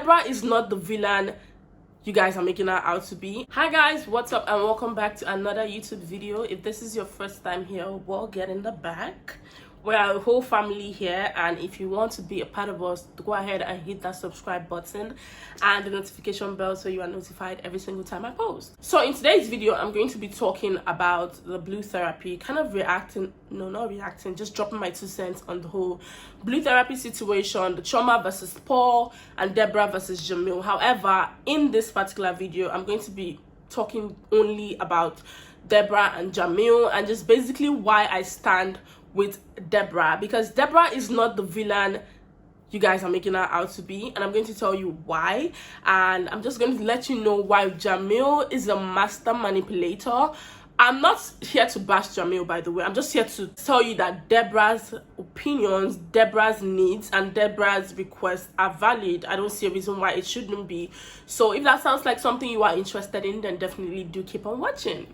Deborah is not the villain you guys are making her out to be. Hi guys, what's up, and welcome back to another YouTube video. If this is your first time here, well, get in the back. We're a whole family here, and if you want to be a part of us, go ahead and hit that subscribe button and the notification bell so you are notified every single time I post. So in today's video, I'm going to be talking about the blue therapy, kind of just dropping my 2 cents on the whole blue therapy situation, the Trauma versus Paul and Deborah versus Jamil. However, in this particular video, I'm going to be talking only about Deborah and Jamil, and just basically why I stand with Deborah, because Deborah is not the villain you guys are making her out to be, and I'm going to tell you why. And I'm just going to let you know why Jamil is a master manipulator. I'm not here to bash Jamil, by the way. I'm just here to tell you that Deborah's opinions, Deborah's needs, and Deborah's requests are valid. I don't see a reason why it shouldn't be. So if that sounds like something you are interested in, then definitely do keep on watching.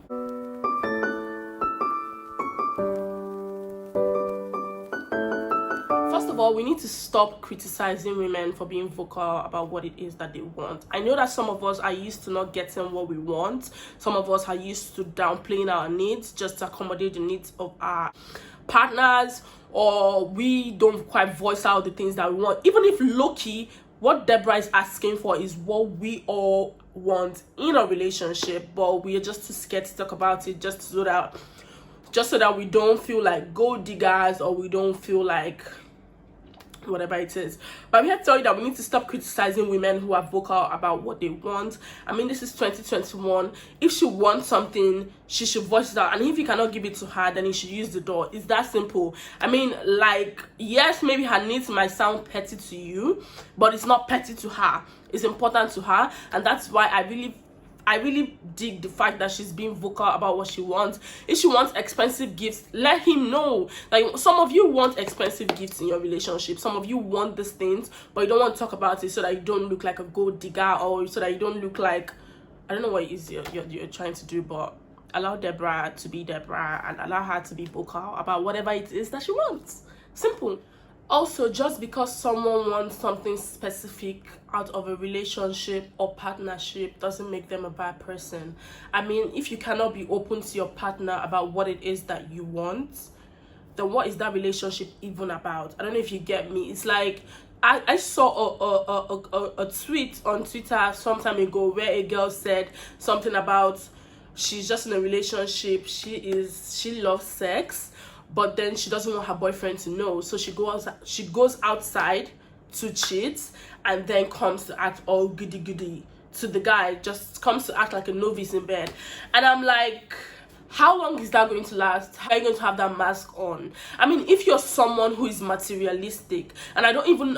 First of all, we need to stop criticizing women for being vocal about what it is that they want. I know that some of us are used to not getting what we want. Some of us are used to downplaying our needs just to accommodate the needs of our partners, or we don't quite voice out the things that we want. Even if low-key, what Deborah is asking for is what we all want in a relationship, but we are just too scared to talk about it just so that we don't feel like gold diggers, or we don't feel like whatever it is. But I'm here to tell you that we need to stop criticizing women who are vocal about what they want. I mean, this is 2021. If she wants something, she should voice it out, and if you cannot give it to her, then you should use the door. It's that simple. I mean, like, yes, maybe her needs might sound petty to you, but it's not petty to her. It's important to her, and that's why I really dig the fact that she's being vocal about what she wants. If she wants expensive gifts, let him know. Like, some of you want expensive gifts in your relationship. Some of you want these things, but you don't want to talk about it so that you don't look like a gold digger, or so that you don't look like, I don't know what it is you're trying to do, but allow Deborah to be Deborah and allow her to be vocal about whatever it is that she wants. Simple. Also, just because someone wants something specific out of a relationship or partnership doesn't make them a bad person. I mean, if you cannot be open to your partner about what it is that you want, then what is that relationship even about? I don't know if you get me. It's like, I saw a tweet on Twitter some time ago where a girl said something about she's just in a relationship, she loves sex, but then she doesn't want her boyfriend to know, so she goes outside to cheat, and then comes to act all goody to the guy, just comes to act like a novice in bed. And I'm like, how long is that going to last? How are you going to have that mask on? I mean, if you're someone who is materialistic, and I don't even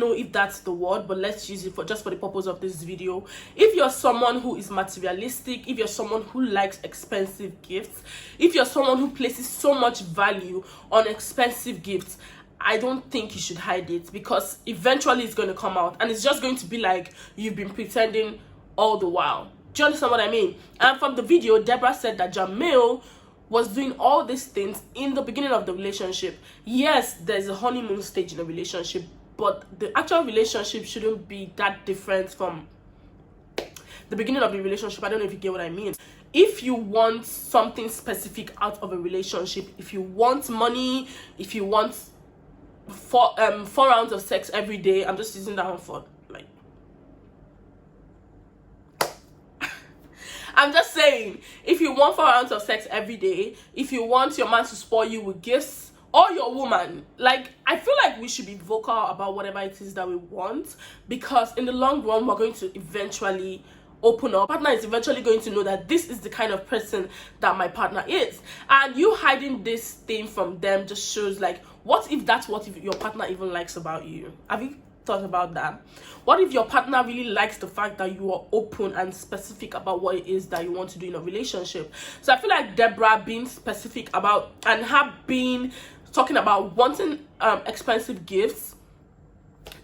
know if that's the word, but let's use it for the purpose of this video. If you're someone who is materialistic, if you're someone who likes expensive gifts, if you're someone who places so much value on expensive gifts, I don't think you should hide it, because eventually it's going to come out, and it's just going to be like you've been pretending all the while. Do you understand what I mean? And from the video, Deborah said that Jamil was doing all these things in the beginning of the relationship. Yes, there's a honeymoon stage in a relationship, but the actual relationship shouldn't be that different from the beginning of the relationship. I don't know if you get what I mean. If you want something specific out of a relationship, if you want money, if you want 4 rounds of sex every day, I'm just using that one for like, I'm just saying, if you want 4 rounds of sex every day, if you want your man to spoil you with gifts, or your woman, like, I feel like we should be vocal about whatever it is that we want, because in the long run, we're going to eventually open up. Partner is eventually going to know that this is the kind of person that my partner is, and you hiding this thing from them just shows, like, what if that's what your partner even likes about you? Have you thought about that? What if your partner really likes the fact that you are open and specific about what it is that you want to do in a relationship? So I feel like Deborah being specific about, and her being talking about wanting expensive gifts,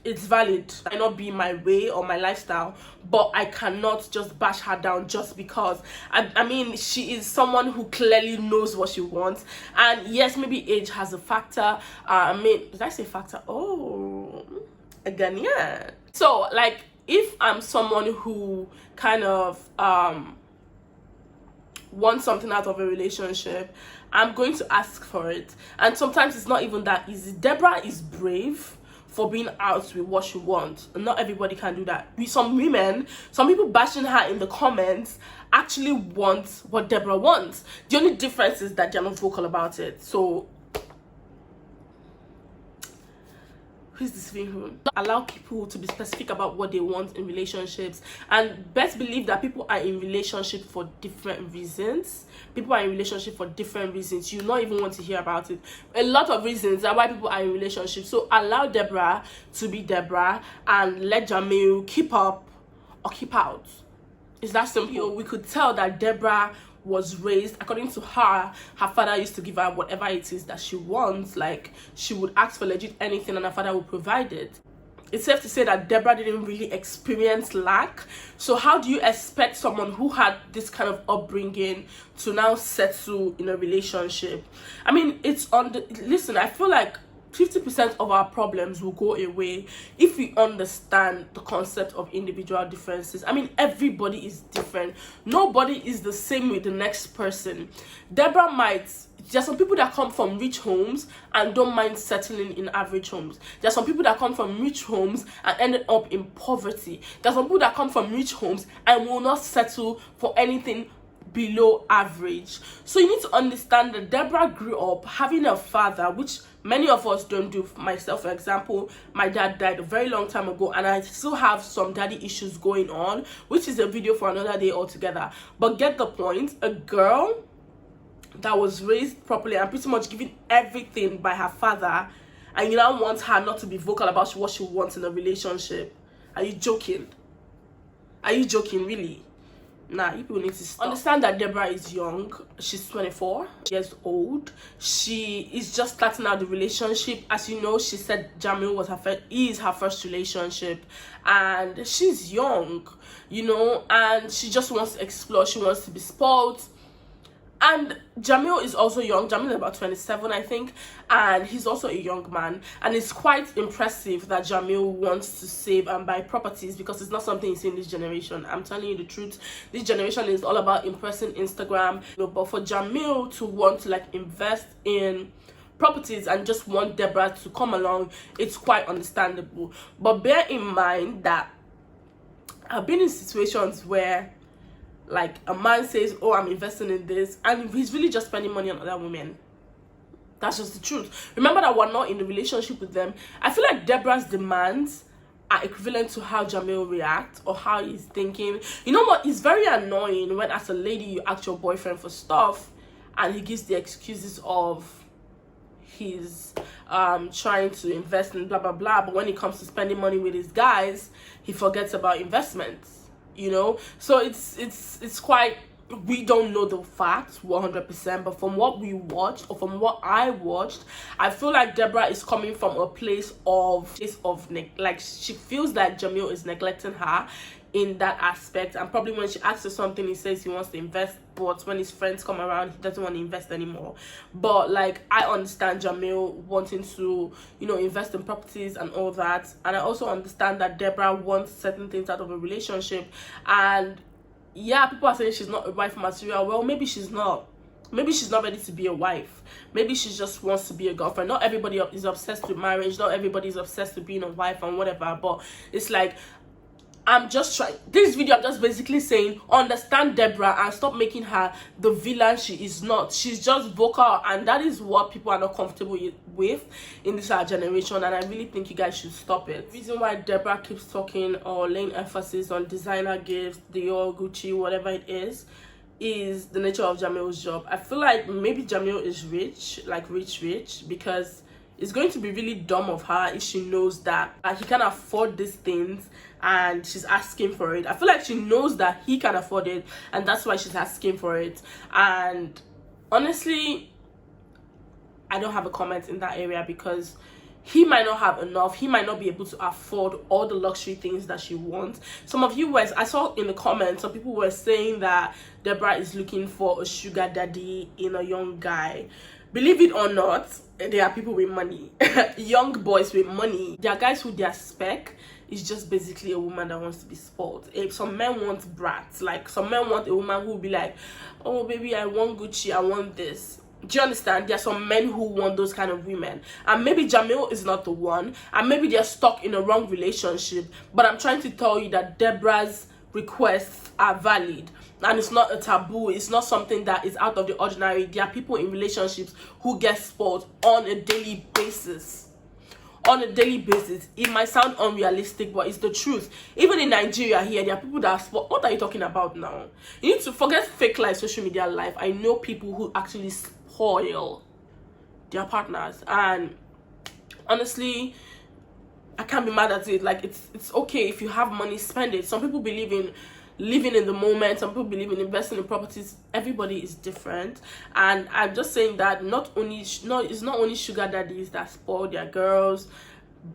it's valid. It might not be my way or my lifestyle, but I cannot just bash her down just because. I mean, she is someone who clearly knows what she wants, and yes, maybe age has a factor. I mean, did I say factor? Oh, again, yeah. So, like, if I'm someone who kind of want something out of a relationship, I'm going to ask for it. And sometimes it's not even that easy. Deborah is brave for being out with what she wants. Not everybody can do that. Some women, some people bashing her in the comments actually want what Deborah wants. The only difference is that they're not vocal about it. So who's deceiving who? Allow people to be specific about what they want in relationships, and best believe that people are in relationship for different reasons. People are in relationship for different reasons. You not even want to hear about it. A lot of reasons are why people are in relationships. So allow Deborah to be Deborah and let Jamil keep up or keep out. It's that simple. We could tell that Deborah was raised according to her father used to give her whatever it is that she wants. Like, she would ask for legit anything and her father would provide it. It's safe to say that Deborah didn't really experience lack. So how do you expect someone who had this kind of upbringing to now settle in a relationship? I mean, it's on the listen, I feel like 50% of our problems will go away if we understand the concept of individual differences. I mean, everybody is different. Nobody is the same with the next person. Deborah might... There are some people that come from rich homes and don't mind settling in average homes. There are some people that come from rich homes and ended up in poverty. There are some people that come from rich homes and will not settle for anything below average. So you need to understand that Deborah grew up having a father, which many of us don't do. Myself, for example, my dad died a very long time ago and I still have some daddy issues going on, which is a video for another day altogether. But get the point. A girl that was raised properly and pretty much given everything by her father, and you now want her not to be vocal about what she wants in a relationship. Are you joking? Are you joking, really? Nah, you people need to stop. Understand that Deborah is young. She's 24 years old. She is just starting out the relationship. As you know, she said Jamil was her first relationship, and she's young, you know, and she just wants to explore. She wants to be spoiled. And Jamil is also young. Jamil is about 27, I think, and he's also a young man. And it's quite impressive that Jamil wants to save and buy properties, because it's not something you see in this generation. I'm telling you the truth. This generation is all about impressing Instagram. But for Jamil to want to like invest in properties and just want Deborah to come along, it's quite understandable. But bear in mind that I've been in situations where like a man says, oh, I'm investing in this, and he's really just spending money on other women. That's just the truth. Remember that we're not in a relationship with them. I feel like Deborah's demands are equivalent to how Jamil reacts or how he's thinking. You know what? It's very annoying when as a lady you ask your boyfriend for stuff and he gives the excuses of he's trying to invest in blah blah blah, but when it comes to spending money with his guys, he forgets about investments. You know, so it's quite, we don't know the facts 100%, but from what we watched, or from what I watched, I feel like Deborah is coming from a place of like she feels like Jamil is neglecting her in that aspect. And probably when she asks for something, he says he wants to invest, but when his friends come around, he doesn't want to invest anymore. But like, I understand Jamil wanting to, you know, invest in properties and all that, and I also understand that Deborah wants certain things out of a relationship. And yeah, people are saying she's not a wife material. Well, maybe she's not. Maybe she's not ready to be a wife. Maybe she just wants to be a girlfriend. Not everybody is obsessed with marriage. Not everybody is obsessed with being a wife and whatever. But it's like, I'm just trying, this video I'm just basically saying, understand Deborah and stop making her the villain she is not. She's just vocal, and that is what people are not comfortable with in this our generation, and I really think you guys should stop it. The reason why Deborah keeps talking or laying emphasis on designer gifts, Dior, Gucci, whatever it is the nature of Jamil's job. I feel like maybe Jamil is rich, like rich, because it's going to be really dumb of her if she knows that he can afford these things and she's asking for it. I feel like she knows that he can afford it, and that's why she's asking for it. And honestly, I don't have a comment in that area, because he might not have enough. He might not be able to afford all the luxury things that she wants. Some of you I saw in the comments, some people were saying that Deborah is looking for a sugar daddy in a young guy. Believe it or not, there are people with money, young boys with money. There are guys who their spec is just basically a woman that wants to be spoiled. Some men want brats. Like, some men want a woman who will be like, oh baby, I want Gucci, I want this. Do you understand? There are some men who want those kind of women, and maybe Jamil is not the one, and maybe they're stuck in a wrong relationship. But I'm trying to tell you that Deborah's requests are valid, and it's not a taboo. It's not something that is out of the ordinary. There are people in relationships who get spoiled on a daily basis. It might sound unrealistic, but it's the truth. Even in Nigeria here, there are people that are spoiled. What are you talking about now? You need to forget fake life, social media life. I know people who actually spoil their partners, and honestly, I can't be mad at it. Like, it's okay if you have money, spend it. Some people believe in living in the moment, some people believe in investing in properties. Everybody is different, and I'm just saying that it's not only sugar daddies that spoil their girls.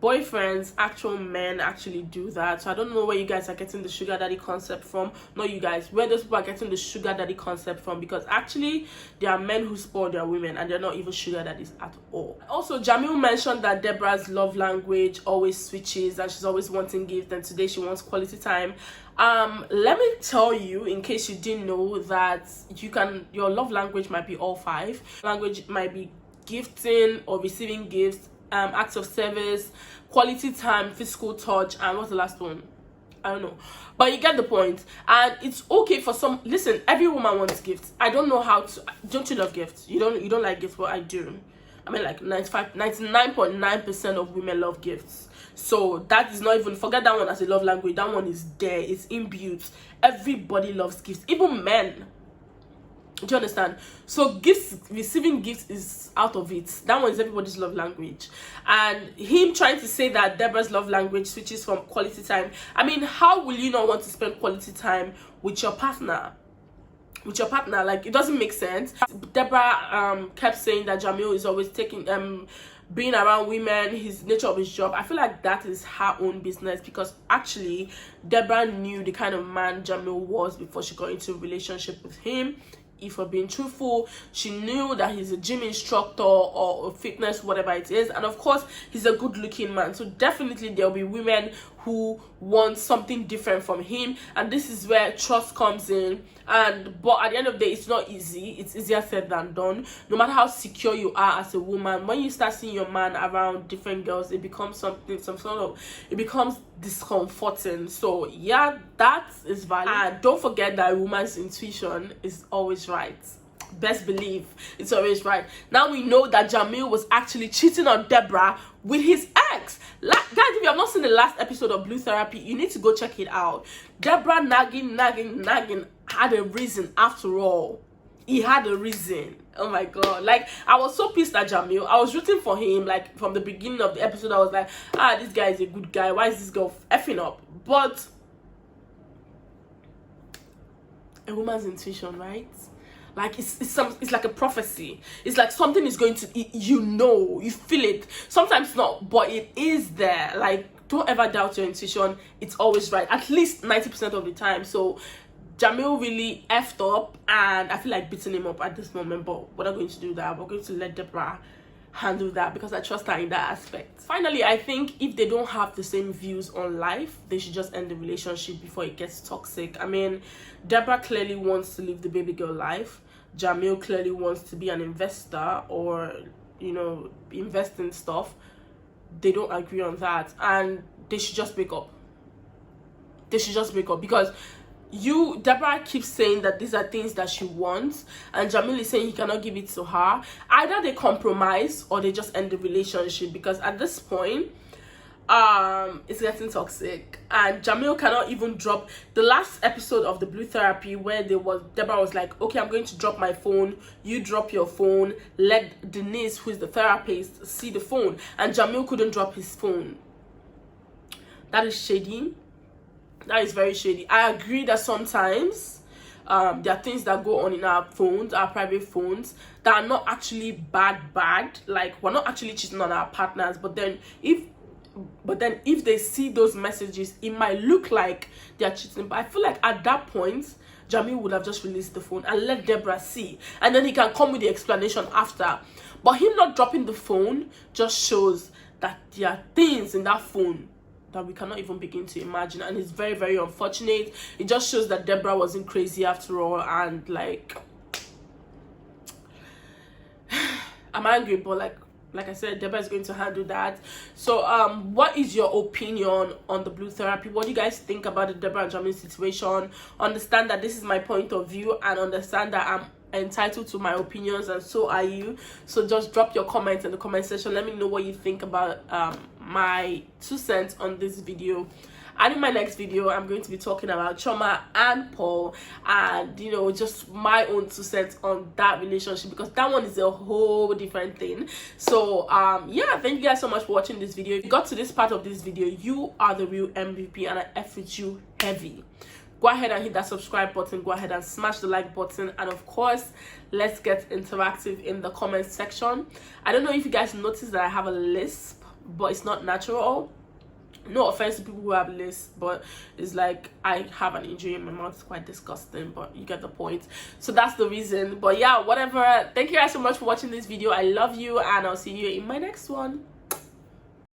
Boyfriends, actual men actually do that. So I don't know where you guys are getting the sugar daddy concept from. Not you guys, where those people are getting the sugar daddy concept from, because actually there are men who spoil their women and they're not even sugar daddies at all. Also, Jamil mentioned that Deborah's love language always switches and she's always wanting gifts, and today she wants quality time. Let me tell you, in case you didn't know, that your love language might be all 5. Language might be gifting or receiving gifts, acts of service, quality time, physical touch, and what's the last one? I don't know, but you get the point. And it's okay for some. Listen, every woman wants gifts. I don't know how to. Don't you love gifts? You don't like gifts, but I do. I mean, like 99.9% of women love gifts. So that is not even, forget that one as a love language. That one is there. It's imbued. Everybody loves gifts, even men. Do you understand? So receiving gifts is out of it. That one is everybody's love language. And him trying to say that Deborah's love language switches from quality time. I mean, how will you not want to spend quality time with your partner? Like, it doesn't make sense. Deborah kept saying that Jamil is always being around women, his nature of his job. I feel like that is her own business, because actually Deborah knew the kind of man Jamil was before she got into a relationship with him. If we're being truthful, she knew that he's a gym instructor or a fitness, whatever it is, and of course he's a good looking man. So definitely there'll be women who want something different from him, and this is where trust comes in. But at the end of the day, it's not easy. It's easier said than done. No matter how secure you are as a woman, when you start seeing your man around different girls, it becomes it becomes discomforting. So yeah, that is valid. And don't forget that a woman's intuition is always right. Best believe it's always right. Now we know that Jamil was actually cheating on Deborah with his ex. Guys, if you have not seen the last episode of Blue Therapy, you need to go check it out. Deborah nagging had a reason. After all, he had a reason. Oh my god, like, I was so pissed at Jamil. I was rooting for him. Like, from the beginning of the episode, I was like, this guy is a good guy. Why is this girl effing up? But a woman's intuition, right? Like, it's like a prophecy. It's like something is going to, you feel it. Sometimes not, but it is there. Like, don't ever doubt your intuition. It's always right, at least 90% of the time. So Jamil really effed up, and I feel like beating him up at this moment, but we're not going to do that. We're going to let Deborah handle that, because I trust her in that aspect. Finally, I think if they don't have the same views on life, they should just end the relationship before it gets toxic. I mean, Deborah clearly wants to live the baby girl life. Jamil clearly wants to be an investor, or invest in stuff. They don't agree on that, and they should just break up. Because Deborah keeps saying that these are things that she wants, and Jamil is saying he cannot give it to her. Either they compromise or they just end the relationship, because at this point, it's getting toxic, and Jamil cannot even drop the last episode of the Blue Therapy, where Deborah was like, okay, I'm going to drop my phone, you drop your phone, let Denise, who is the therapist, see the phone, and Jamil couldn't drop his phone. That is shady. That is very shady. I agree that sometimes there are things that go on in our phones, our private phones, that are not actually bad. Like, we're not actually cheating on our partners, but then if they see those messages, it might look like they're cheating. But I feel like at that point, Jamil would have just released the phone and let Deborah see, and then he can come with the explanation after. But him not dropping the phone just shows that there are things in that phone that we cannot even begin to imagine, and it's very, very unfortunate. It just shows that Deborah wasn't crazy after all, and like I'm angry, but like I said, Deborah is going to handle that. So what is your opinion on the blue therapy? What do you guys think about the Deborah and Jamie situation? Understand that this is my point of view, and understand that I'm entitled to my opinions, and so are you. So just drop your comments in the comment section. Let me know what you think about my 2 cents on this video. And in my next video, I'm going to be talking about Chioma and Paul, and you know, just my own 2 cents on that relationship, because that one is a whole different thing. So yeah, thank you guys so much for watching this video. If you got to this part of this video, you are the real MVP, and I F with you heavy. Go ahead and hit that subscribe button, go ahead and smash the like button, and of course, let's get interactive in the comment section. I don't know if you guys noticed that I have a lisp, but it's not natural. No offense to people who have lisps, but it's like I have an injury in my mouth. It's quite disgusting, but you get the point. So that's the reason. But yeah, whatever. Thank you guys so much for watching this video. I love you, and I'll see you in my next one.